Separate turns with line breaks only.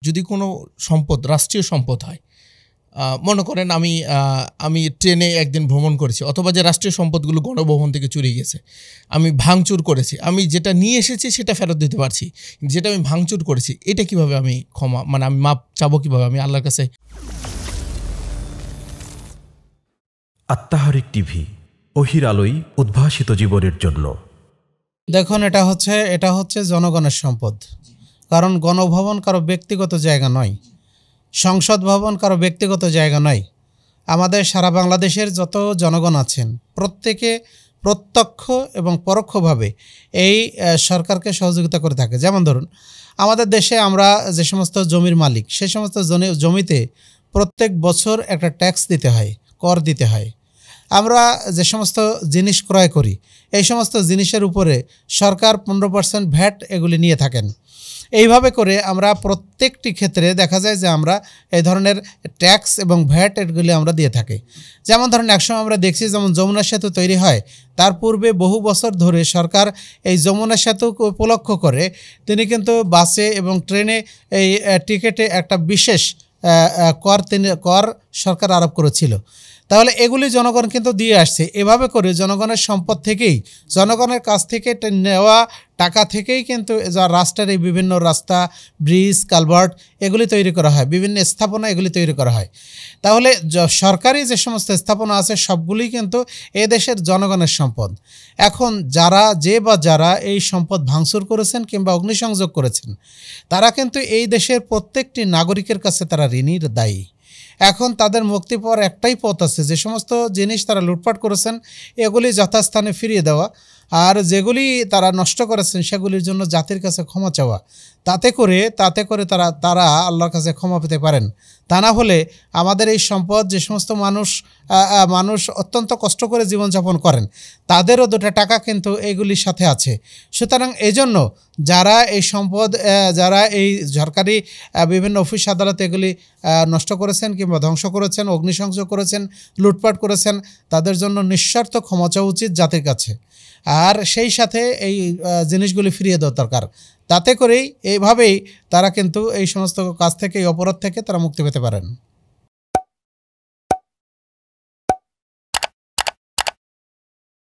যদি কোনো সম্পদ রাষ্ট্রীয় সম্পদ হয়, মনে করেন আমি ট্রেনে একদিন ভ্রমণ করেছি, অথবা যে রাষ্ট্রীয় সম্পদগুলো গণভবন থেকে চুরি গেছে, আমি ভাঙচুর করেছি, আমি যেটা নিয়ে এসেছি সেটা ফেরত দিতে পারছি, যেটা আমি ভাঙচুর করেছি এটা কিভাবে আমি আমি মাপ চাবো কিভাবে আমি আল্লাহর কাছে?
আত্মাহারিক টিভি, ওহির আলোয় উদ্ভাসিত জীবনের জন্য।
দেখুন, এটা হচ্ছে জনগণের সম্পদ। কারণ গণভবন কারো ব্যক্তিগত জায়গা নয়, সংসদ ভবন কারো ব্যক্তিগত জায়গা নয়। আমাদের সারা বাংলাদেশের যত জনগণ আছেন প্রত্যেকে প্রত্যক্ষ এবং পরোক্ষভাবে এই সরকারকে সহযোগিতা করে থাকে। যেমন ধরুন, আমাদের দেশে আমরা যে সমস্ত জমির মালিক, সেই সমস্ত জমিতে প্রত্যেক বছর একটা ট্যাক্স দিতে হয়, কর দিতে হয়। আমরা যে সমস্ত জিনিস ক্রয় করি, এই সমস্ত জিনিসের উপরে সরকার 15% ভ্যাট এগুলি নিয়ে থাকেন। এইভাবে করে আমরা প্রত্যেকটি ক্ষেত্রে দেখা যায় যে আমরা এই ধরনের ট্যাক্স এবং ভ্যাট এগুলি আমরা দিয়ে থাকি। যেমন ধরুন, একসময় আমরা দেখছি যেমন যমুনা সেতু তৈরি হয়, তার পূর্বে বহু বছর ধরে সরকার এই যমুনা সেতুকে উপলক্ষ করে তিনি কিন্তু বাসে এবং ট্রেনে এই টিকিটে একটা বিশেষ কর সরকার আরোপ করেছিল। তাহলে এগুলি জনগণ কিন্তু দিয়ে আসছে। এভাবে করে জনগণের সম্পদ থেকেই, জনগণের কাছ থেকে নেওয়া টাকা থেকেই কিন্তু রাষ্ট্রের এই বিভিন্ন রাস্তা, ব্রিজ, কালভার্ট এগুলি তৈরি করা হয়, বিভিন্ন স্থাপনা এগুলি তৈরি করা হয়। তাহলে সরকারি যে সমস্ত স্থাপনা আছে সবগুলি কিন্তু এ দেশের জনগণের সম্পদ। এখন যারা এই সম্পদ ভাঙচুর করেছেন কিংবা অগ্নিসংযোগ করেছেন, তারা কিন্তু এই দেশের প্রত্যেকটি নাগরিকের কাছে তারা ঋণীর দায়ী। এখন তাদের মুক্তি পাওয়ার একটাই পথ আছে, যে সমস্ত জিনিস তারা লুটপাট করেছেন এগুলি যথাস্থানে ফিরিয়ে দেওয়া, আর যেগুলি তারা নষ্ট করেছেন সেগুলির জন্য জাতির কাছে ক্ষমা চাওয়া। তাতে করে তারা আল্লাহর কাছে ক্ষমা পেতে পারেন। তা না হলে আমাদের এই সম্পদ, যে সমস্ত মানুষ অত্যন্ত কষ্ট করে জীবনযাপন করেন, তাদেরও দুটো টাকা কিন্তু এইগুলির সাথে আছে। সুতরাং এজন্য যারা এই সম্পদ, যারা এই সরকারি বিভিন্ন অফিস আদালত এগুলি নষ্ট করেছেন কিংবা ধ্বংস করেছেন, অগ্নিসংযোগ করেছেন, লুটপাট করেছেন, তাদের জন্য নিঃস্বার্থ ক্ষমা চাওয়া উচিত জাতির কাছে। আর সেই সাথে এই জিনিসগুলি ফিরিয়ে দেওয়া দরকার। তাতে করেই এইভাবেই তারা কিন্তু এই সমস্ত কাজ থেকে, এই অপরাধ থেকে তারা মুক্তি পেতে পারেন।